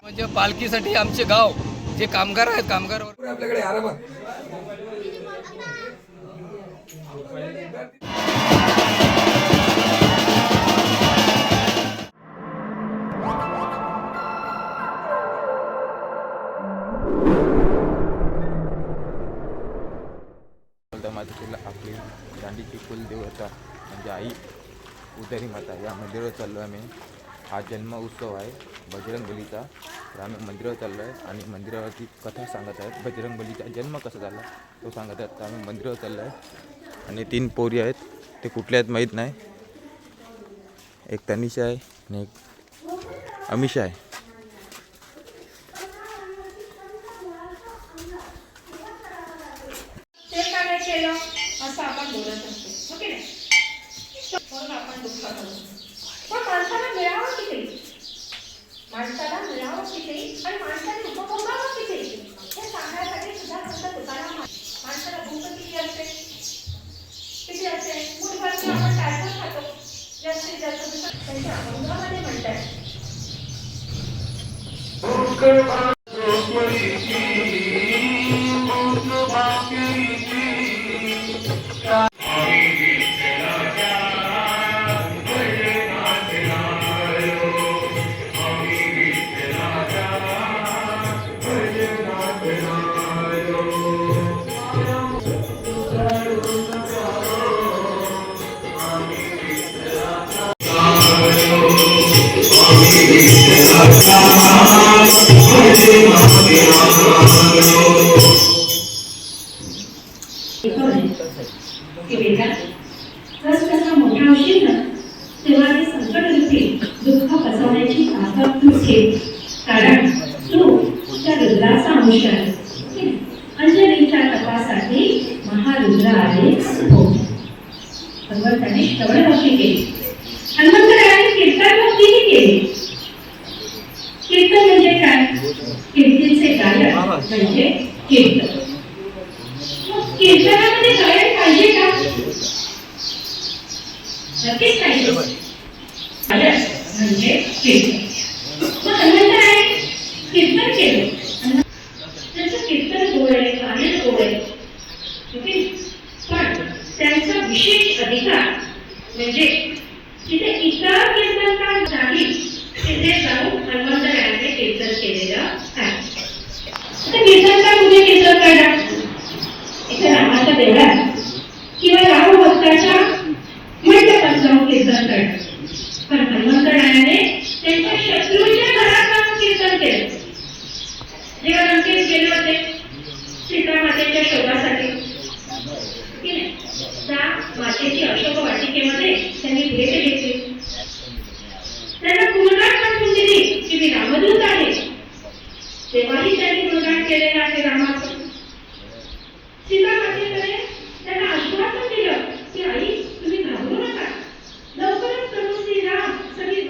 म्हणजे पालखीसाठी आमचे गाव जे कामगार आहेत, कामगार आपल्याकडे आरामात मातेला आपली दांडीची कुलदेवता म्हणजे आई उदारी माता या मंदिरावर चाललो आहे आम्ही. हा जन्म उत्सव आहे बजरंगबलीचा. तर आम्ही मंदिरावर चाललो आहे आणि मंदिरावरती कथा सांगत आहेत. बजरंगबलीचा जन्म कसा झाला तो सांगत आहेत. तर आम्ही मंदिरावर चाललो आहे आणि 3 पोरी आहेत. ते कुठल्या आहेत माहीत नाही. एक तनिषा आहे आणि एक अमिषा आहे. असं आपण बोलत असतो, ओके नाही? म्हणून आपण दुःखात असतो. पण माणसाला मिळावं किती, माणसाला मिळावं किती आणि माणसाने उपभोगावं किती हे सांगण्यासाठी सुद्धा संत तुकाराम माणसाला भूक किती असते, किती असते. मूठभरची आपण काय पण खातो जास्तीत जास्त त्यांच्या अभंगामध्ये म्हणतात. की बेटा रस कसा मोठा होशील ना तेव्हा ते संकट रूपी दुःख पचवण्याची ताकद तूच घे. कारण तू त्या रुद्राचा अंश आहे. अंजलीच्या तपासाठी महारुद्र आले हो. भगवंताने श्रवण भक्ती केली. हनुमंतरायाने कीर्तन भक्तीही केली. कीर्तन म्हणजे काय? कीर्तीचे गायन म्हणजे कीर्तन. कीर्तनामध्ये गायन पाहिजे का? नक्कीच पाहिजे. गायन म्हणजे कीर्तन. मग हनुमंतरायाने कीर्तन केलं. त्यांचं कीर्तन गोड आहे, गायन गोड आहे. पण त्यांचा विशेष अधिकार म्हणजे तिथे इतर कीर्तनकार नाही तिथे जाऊन हनुमंतरायाने कीर्तन केलेलं आहे. आता कीर्तनकार कुठे कीर्तन करणार? इथे रामाच्या देवळात किंवा राम भक्ताच्या मंडपात जाऊन कीर्तन करणार. पण हनुमंतरायाने त्यांच्या शत्रूच्या घरात जाऊन कीर्तन केलं. जेव्हा लंकेत गेले होते सीता मातेच्या शोधासाठी, त्या मातेची अशोक वाटिकेमध्ये त्यांनी भेट घेतली. त्यांना गुणगान म्हणून दिली की मी रामदूत आहे. तेव्हाही त्यांनी गुणगान केलेलं आहे रामाचं. सीता मातेकडे त्यांना आश्वासन दिलं की आई तुम्ही घाबरू नका, लवकरच प्रभू श्रीराम सगळी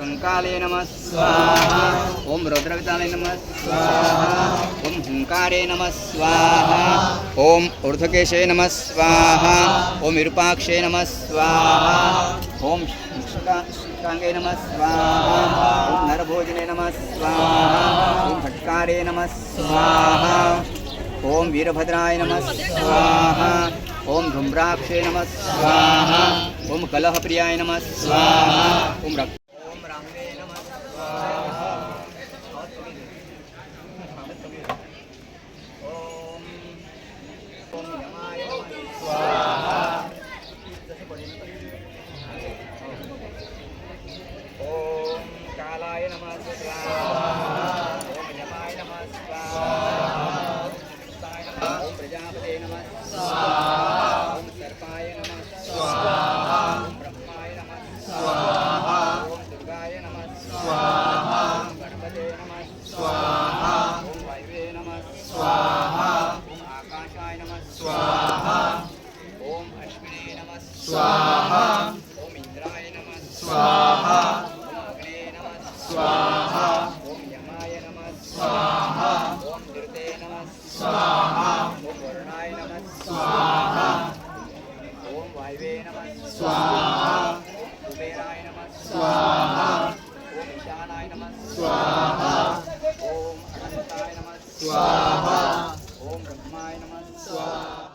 कंकाले नमः स्वाहा। ओम रुद्रविताले नमः स्वाहा। ओम हुंकारे नमः स्वाहा। ओम ऊर्ध्वकेशे नमः स्वाहा। ओम विरूपाक्षे नमः स्वाहा। ओम शिखांगे नमः स्वाहा। ओम नरभोजने नमः स्वाहा। ओम भटकारे नमः स्वाहा। ओम वीरभद्राय नमः स्वाहा। ओम धूम्राक्षे नमः स्वाहा। ओम कलहप्रियाय नमः स्वाहा। ओम रामवे नमः स्वाहा। ओम यमाय नमः स्वाहा। ओम कालाय नमः स्वाहा। ओम यमाय नमः स्वाहा। ओम प्रजापते नमः स्वाहा। ओम सर्पाय नमः स्वाहा। ओम ब्रह्माय नमः स्वाहा। ओम दुर्गाय नमः स्वाहा। ओम गणपते नमः स्वाहा। ओम वायवे नमः स्वाहा। ओम आकाशाय नमः स्वाहा। ओम अश्विने नमः स्वाहा। ओम इंद्राय नमः स्वाहा। ओम अग्ने नमः स्वाहा। ओम यमाय नमः स्वाहा। ओम धीर्ते नमः स्वाहा। ओम वरुणाय नमः स्वाहा। ओम वायवे नमः स्वाहा। ओम कुबेराय नमः स्वाहा। ओम ईशानाय नमः स्वाहा। ओम अनंताय नमः स्वाहा। ओम ब्रह्माय नमः स्वाहा।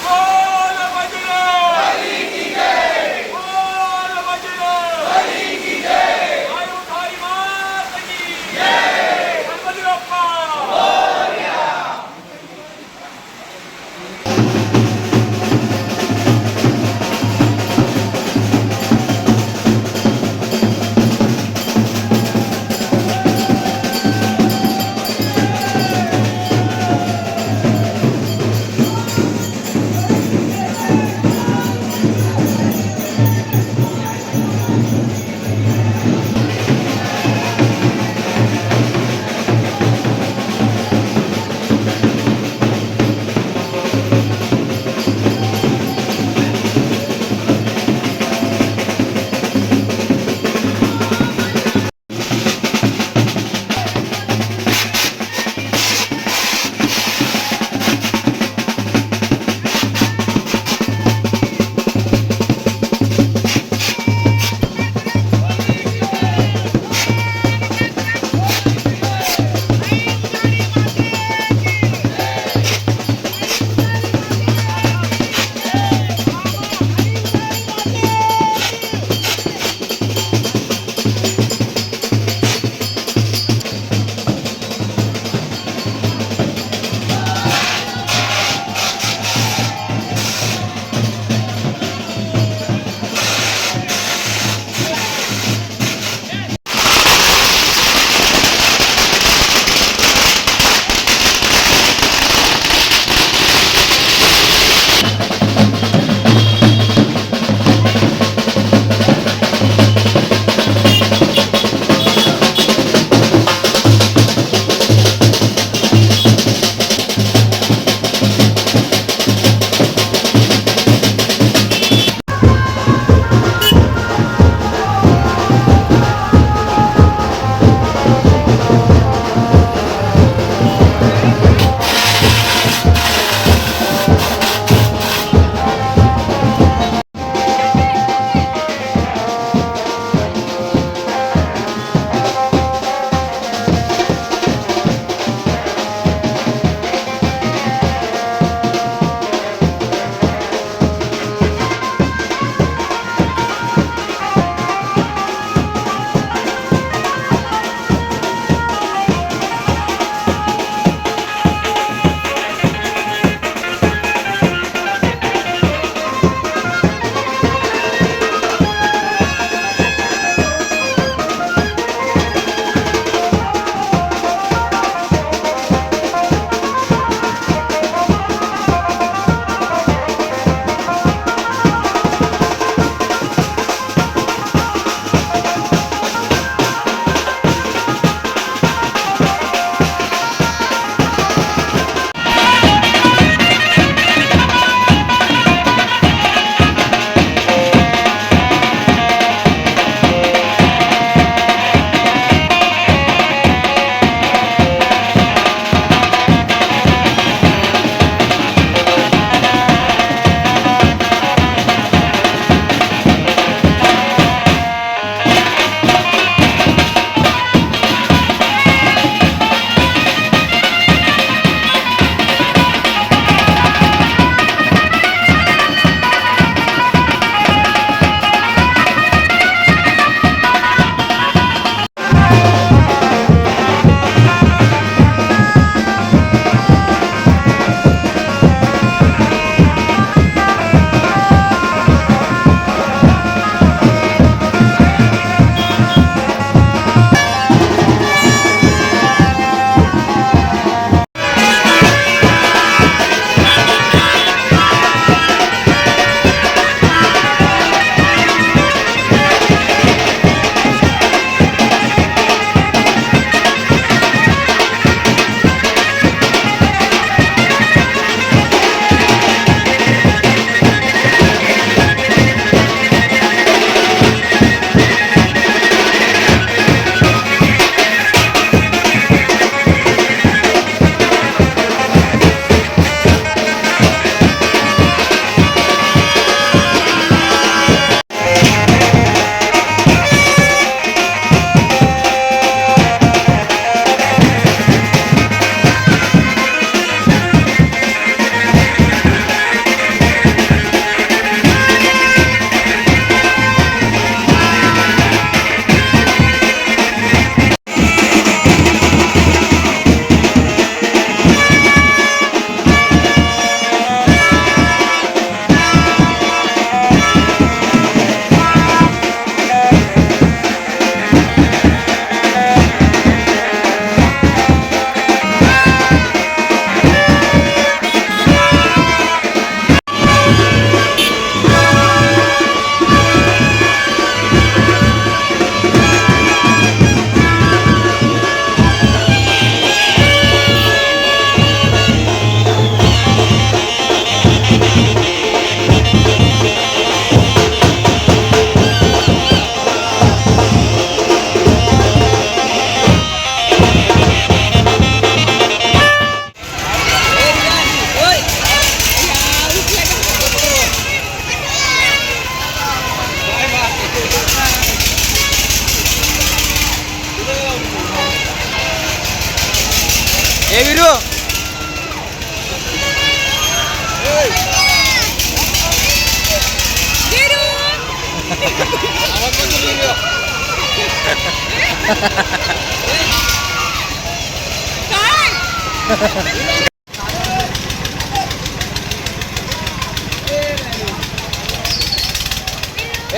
बोल बजरंग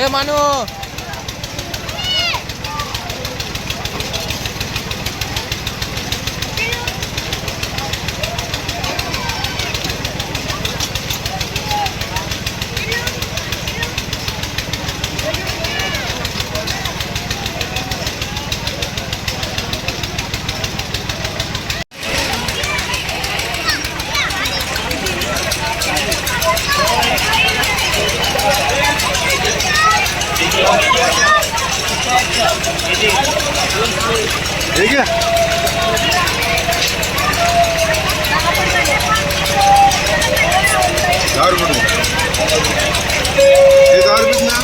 ए मानू ठीक है 10 रुपये ना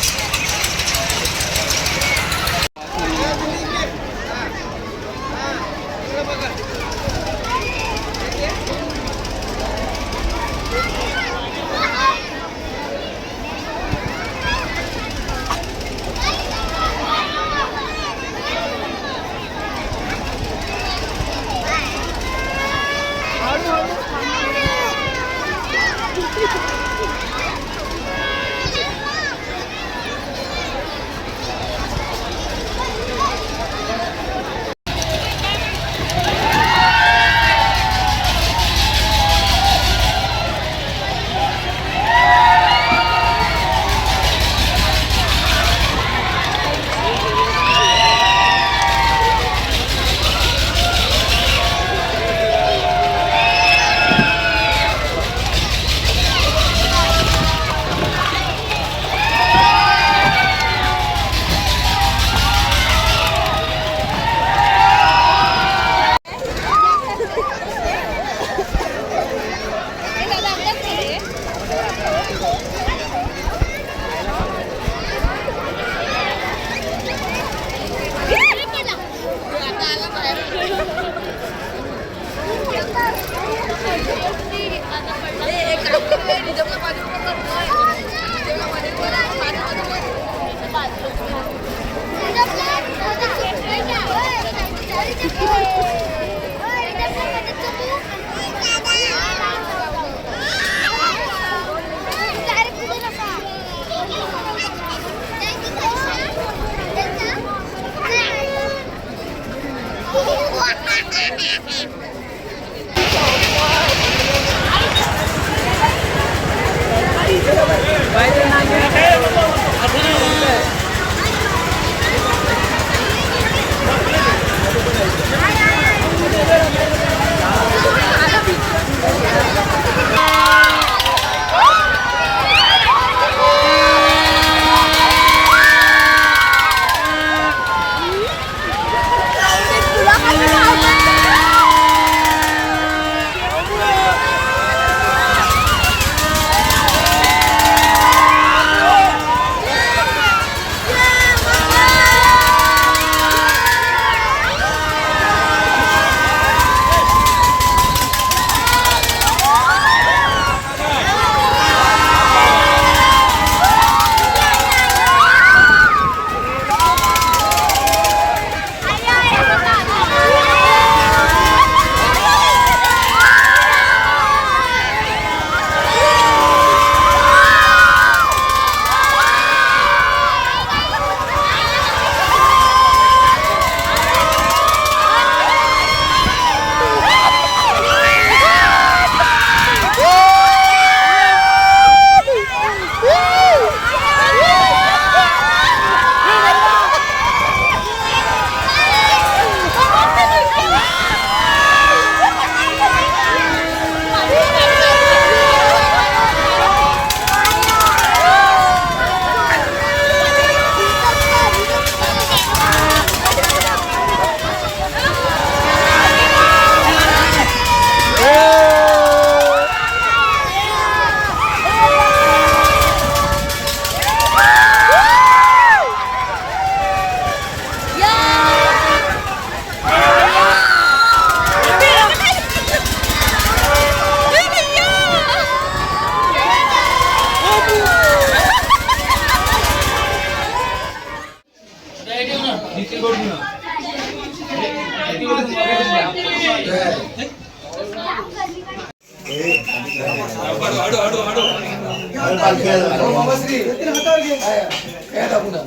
काय टाकू ना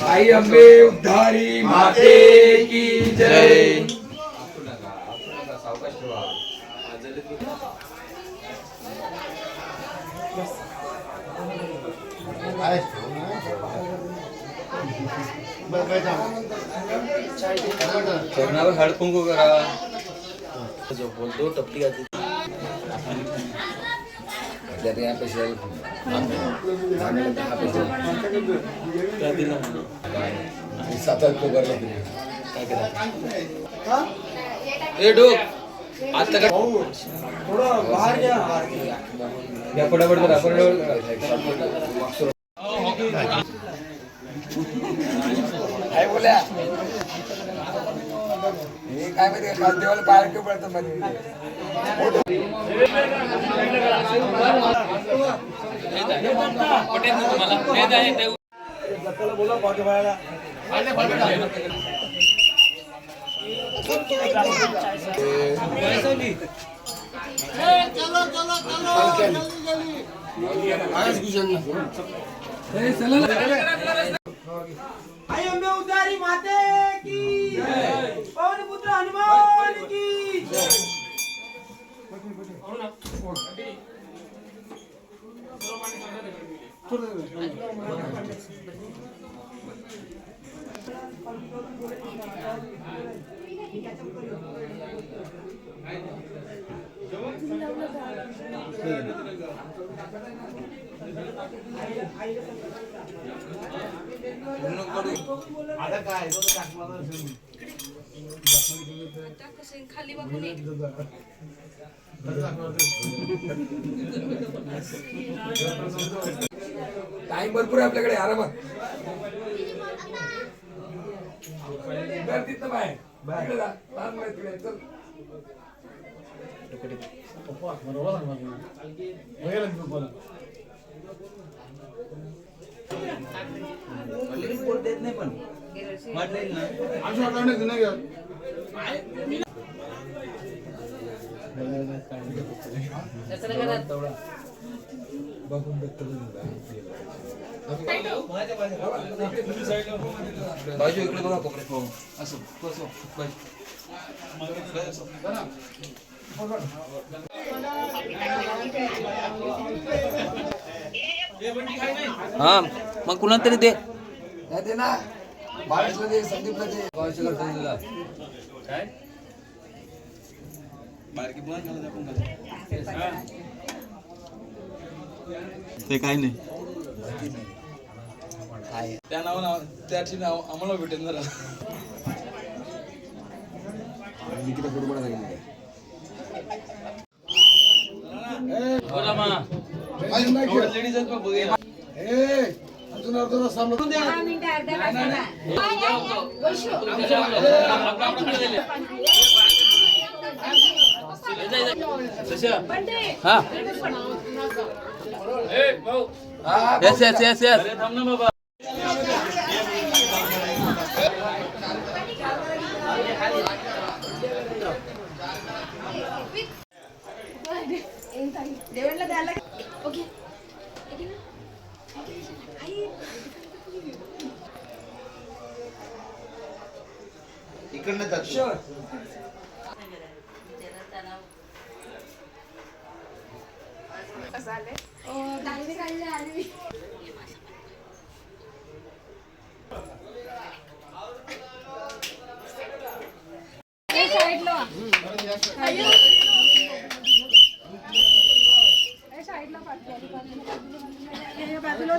आई अंबे उद्धारी माते की जय. चरणावर हळद कुंकू करा. जो बोलतो टपली घातली. यहाँ पे शेर सात आठ लोग ए डोक आता का थोडं बाहेर या फटाफट करा काय बोल्या हे काय माहिती काल देवाला बाहेर ठेव पडतं मध्ये आई अंबे उद्धारी माते की पवन पुत्र हनुमान की खाली बघून टाइम भरपूर आहे आपल्याकडे आरामात गर्दीत बाहेर बाहेर जा लहान मुलं तिकडे चल देत नाही पण वाटलेलं बाजू इकडे बघा कोपऱ्यात हो असं बस हा मग कुणा तरी दे नाही ते ना बावीसला दे संदीपला दे बावीसला दिला काय बारकी बोला ते काय नाही त्या नावानं त्याची नाव आम्हाला भेटेल जरा किती फोटो बडा सांगितलं बोला मा लेडीज आहेत बघ अजून अर्धा सामना 10 मिनिटं अर्धा तासाला हा येस येस येस येस थांब ना बाबा देवेंद्रला द्यायला ओके इकडनं जातो दांडी काढले आली साईडला साईडला बाजूला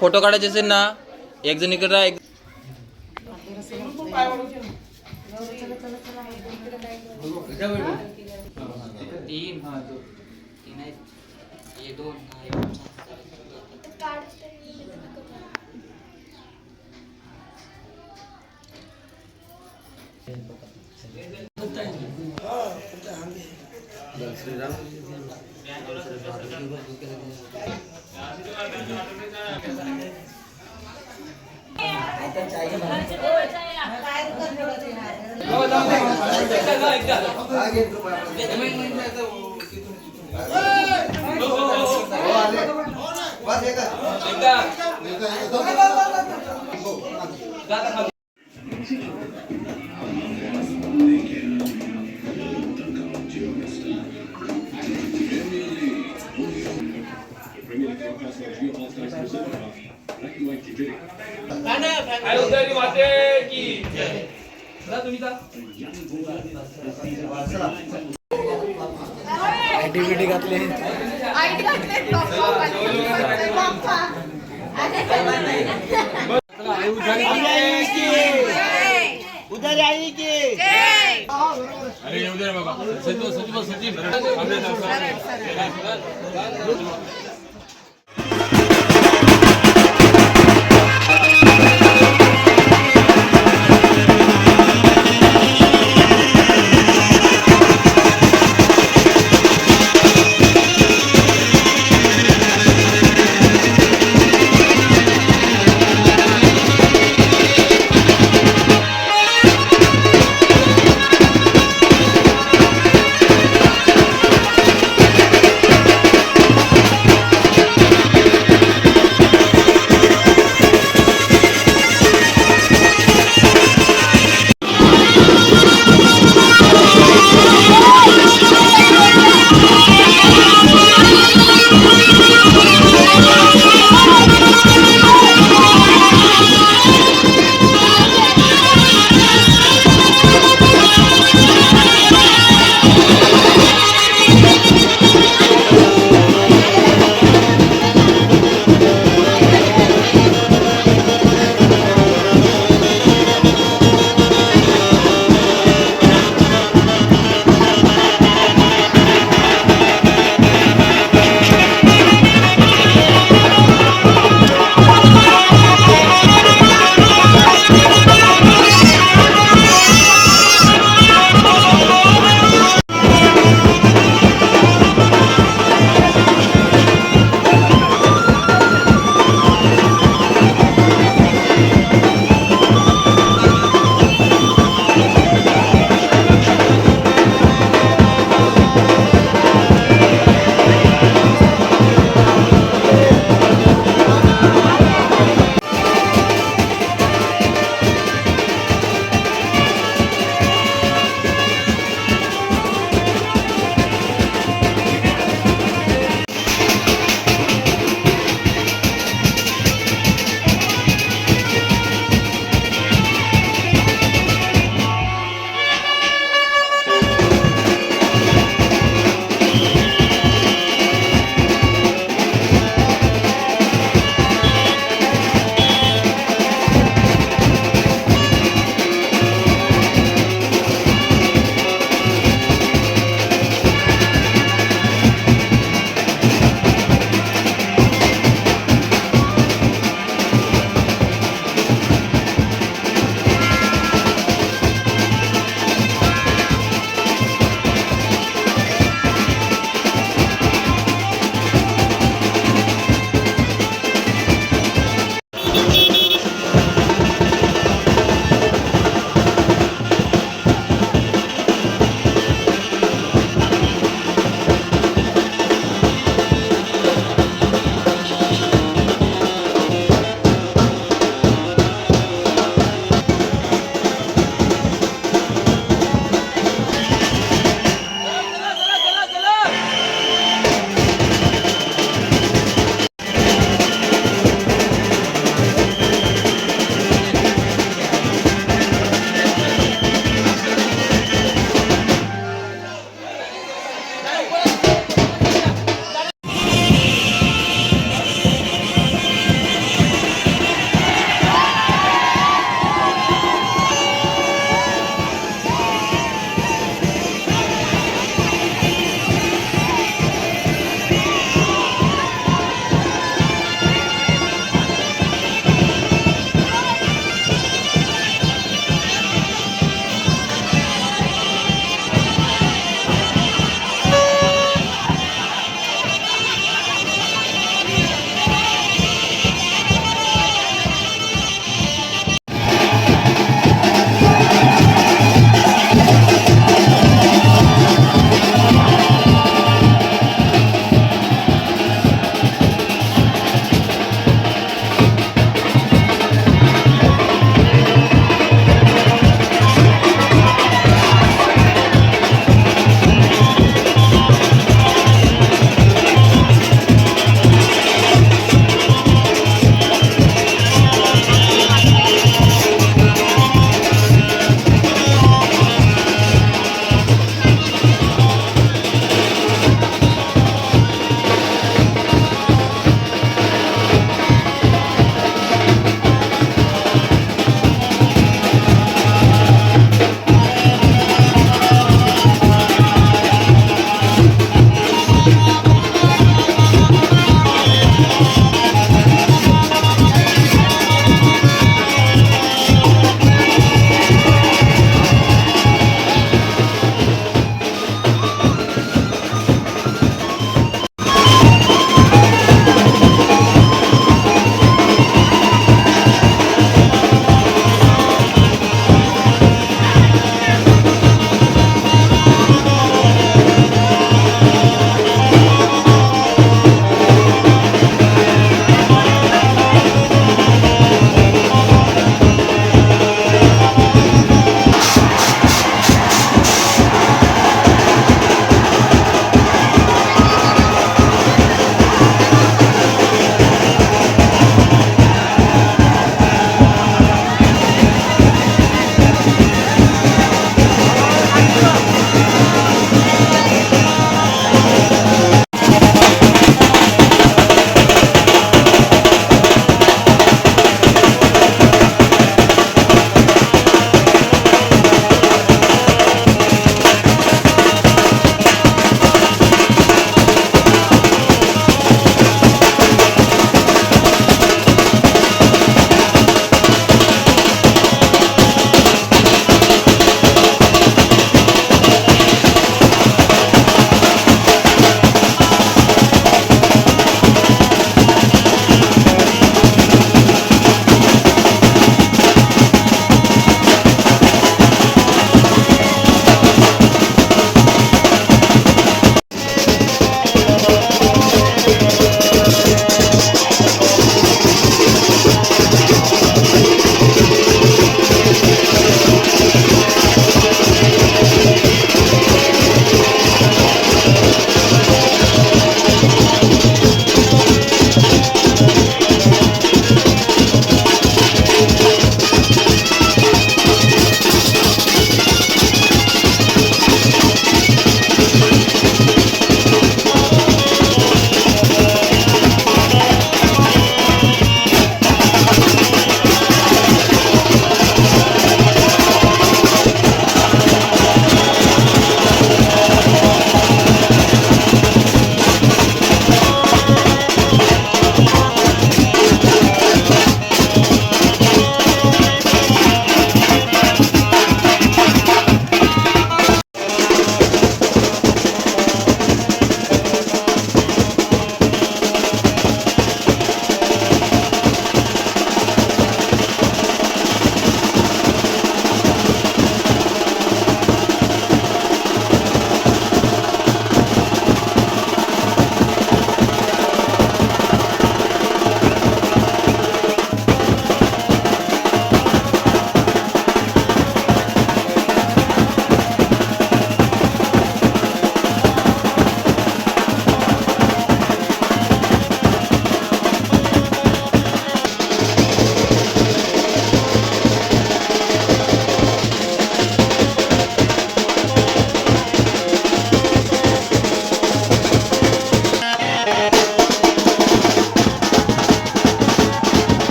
फोटो काढायचे असेल ना एक जण इकडे राहा, एक तीन आहेत हे दोन बस एकच. ऍक्टिव्हिटी घातली उधर आई की अरे येऊ दे रे बाबा सचिन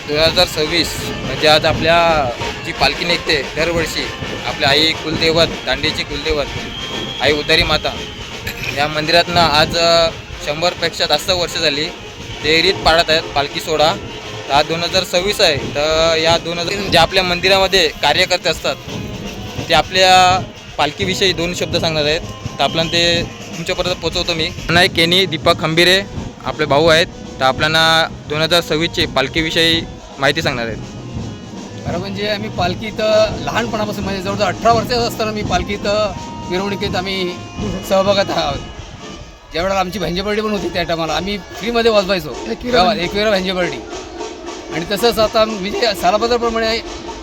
2026 म्हणजे आज आपल्या जी पालखी निघते दरवर्षी आपल्या आई कुलदैवत, दांडीची कुलदैवत आई उदारी माता या मंदिरातनं आज 100पेक्षा जास्त वर्ष झाली ते रीत पाळत आहेत पालखी सोहळा. तर आज 2026 आहे. तर या 2000 जे आपल्या मंदिरामध्ये कार्यकर्ते असतात ते आपल्या पालखीविषयी 2 शब्द सांगणार आहेत. तर आपल्याला ते तुमच्यापर्यंत पोचवतो मी. नाही केनी दीपक खंबीरे आपले भाऊ आहेत. तर आपल्याला 2026ची पालखीविषयी माहिती सांगणार आहेत. खरं म्हणजे आम्ही पालखीत लहानपणापासून म्हणजे जवळजवळ 18 वर्षाचं असताना मी पालखीत मिरवणुकीत आम्ही सहभागात आहोत. ज्यावेळेला आमची भांजेबर्डी पण होती त्या टायमाला आम्ही फ्रीमध्ये वाजवायचो गावात एकविरा भांजेबर्डी. आणि तसंच आता म्हणजे सालाबद्दलप्रमाणे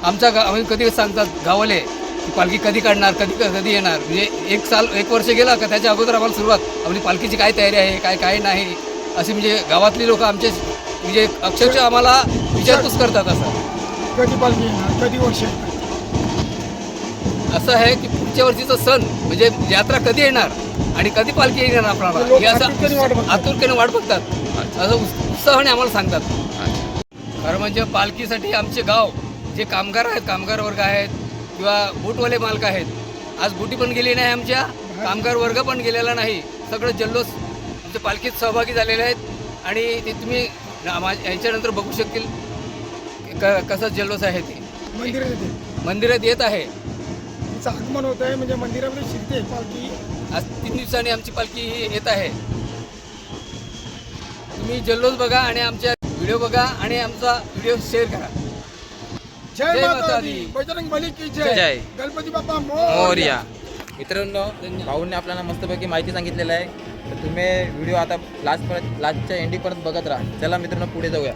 आमच्या आम्ही कधी सांगतात गावाले की पालखी कधी काढणार कधी येणार म्हणजे एक वर्ष गेला का त्याच्या अगोदर आम्हाला सुरुवात आपली पालखीची काय तयारी आहे काय नाही असे म्हणजे गावातली लोक आमचे म्हणजे अक्षरशः आम्हाला विचारपूस करतात. असं कधी पालखी येणार, कधी वर्ष असं आहे की पुढच्या वर्षीचा सण म्हणजे यात्रा कधी येणार आणि कधी पालखी येणार आपल्याला हे असं आतुरतेने वाट बघतात. असं उत्साहाने आम्हाला सांगतात. खरं म्हणजे पालखीसाठी आमचे गाव जे कामगार आहेत कामगार वर्ग आहेत किंवा बोटवाले मालक आहेत. आज बोटी पण गेली नाही आमच्या कामगार वर्ग पण गेलेला नाही. सगळं जल्लोष आमच्या पालखीत सहभागी झालेले आहेत आणि ते तुम्ही याच्यानंतर बघू शकतील कसं जल्लोष आहे ते मंदिरात येत आहे. तिचं आगमन होत आहे म्हणजे मंदिरामध्ये शिरते पालखी. आज 3 दिवसांनी आमची पालखी येत आहे. तुम्ही जल्लोष बघा आणि आमच्या व्हिडिओ बघा आणि आमचा व्हिडिओ शेअर करा. जय माता दी, बजरंग बली की जय, गणपती बाप्पा मोरया. मित्रांनो भाऊंनी आपल्याला मस्तपैकी माहिती सांगितलेलं आहे. तर तुम्ही व्हिडिओ आता लास्टच्या एंडिंगपर्यंत बघत राहा. चला मित्रांनो पुढे जाऊया.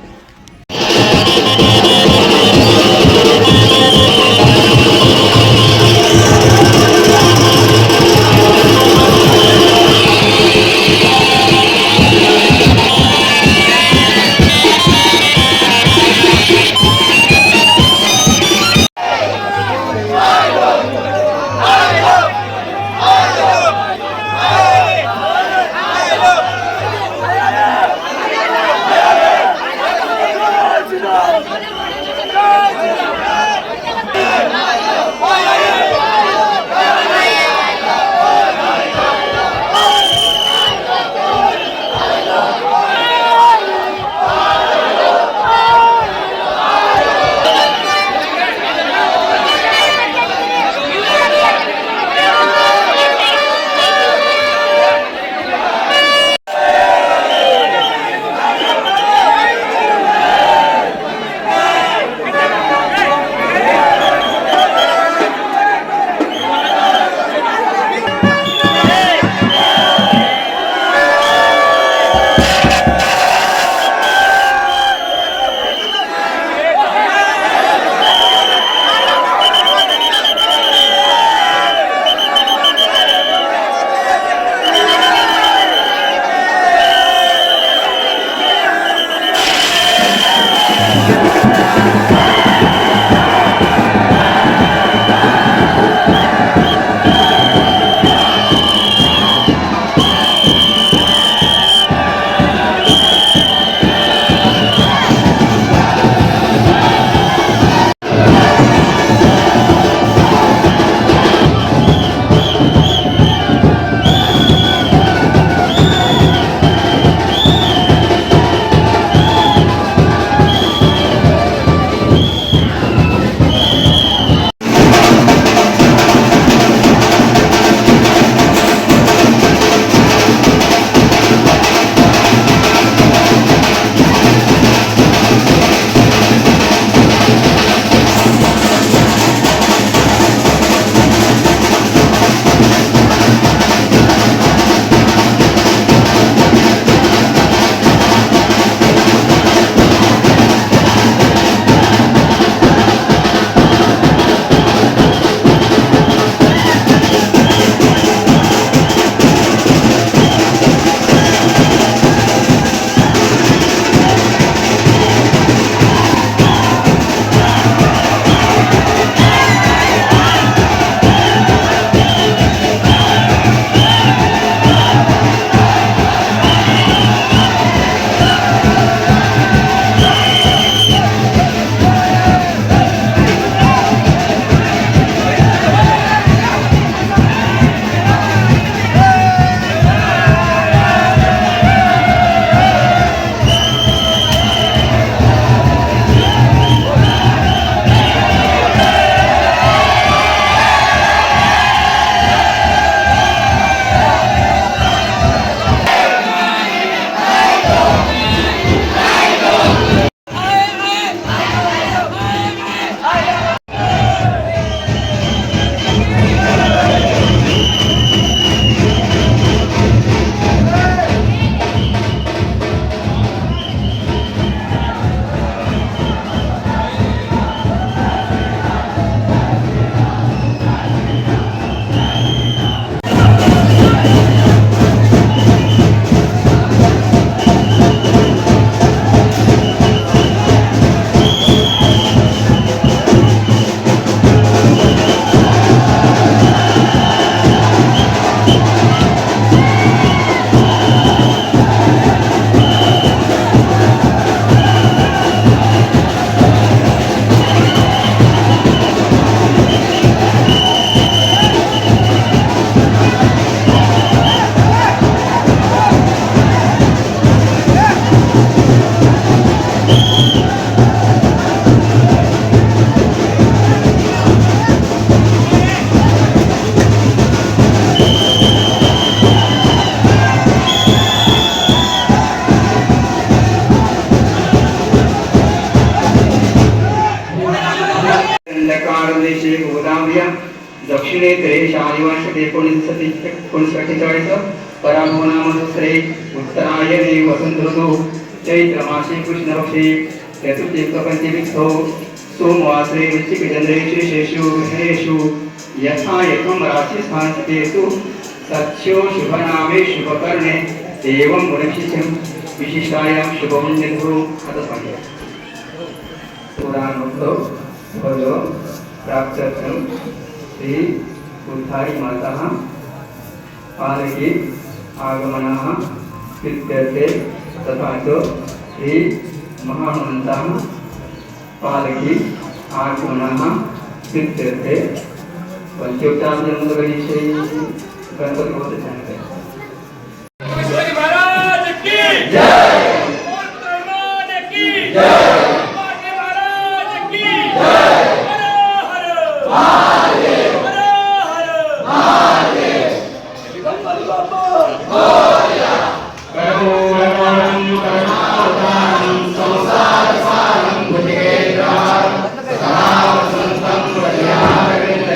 गोदावरी दक्षिणेकडे शालिवांशते 1948 पराभवनामधुसरे उत्तरायणे वसंत ऋतू चैत्र मासे कृष्ण पक्षे चतुर्थे पंचमीस्थो सोमवासरे वृश्चिक चंद्रे शीर्षेषु ग्रहेषु यथा एकं राशि स्थानस्थितेषु सत्यो शुभनामे शुभकर्णे एवं मुनिशिष्यं विशिष्टायां शुभमुञ्जन्तु अतः पुराणोक्तो भगवो प्राप्त्यर्थं श्री उद्धारी माता पालकी आगमनः इत्यर्थे तथा च श्री महामन्त्रः पालकी आगमनः इत्यर्थे पंचोपचार जन्मविषयी गणपति बहुत सांगते महाराज की जय की जय महाराज की जय हर हर महादेव हर हर महादेव गणपति बाप्पा मोरया करुणावरं करुणावतारं संसार सारं भुजगेन्द्रं सदा वसन्तं प्रजापतिं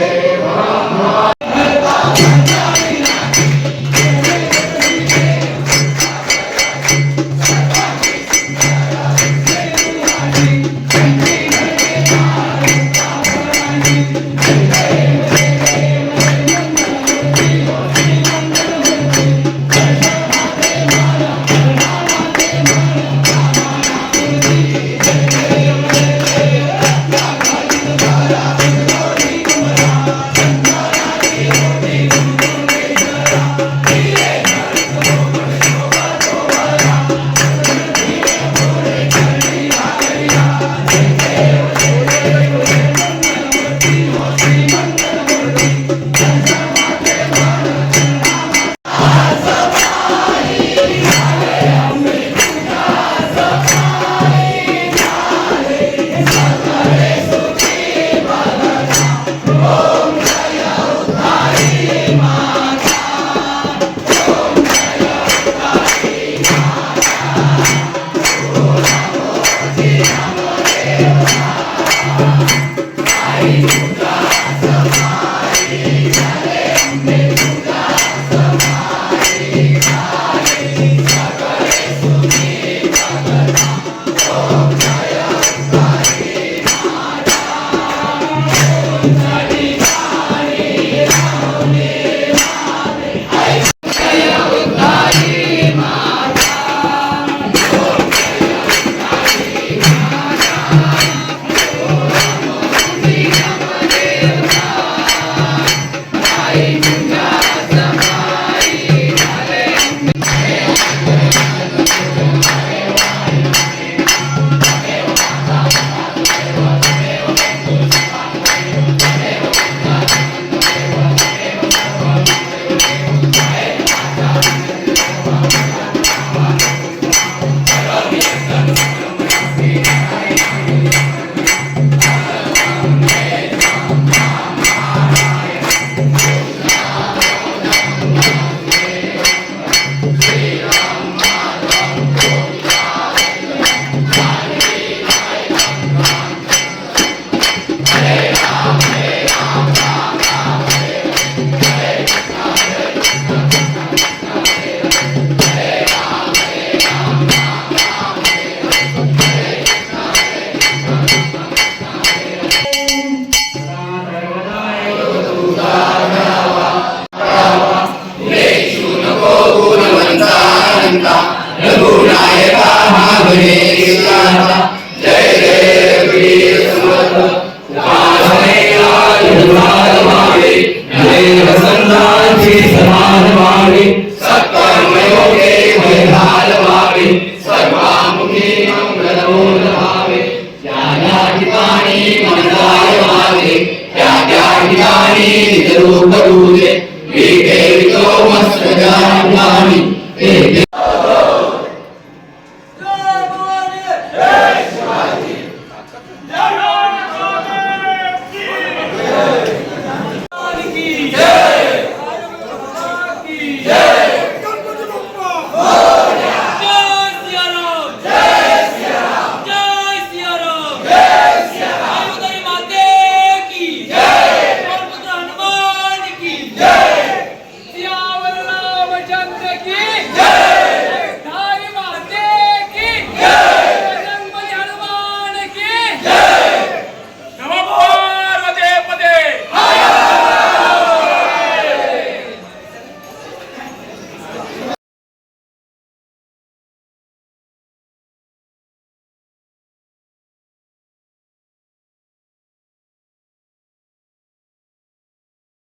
ठिकाणी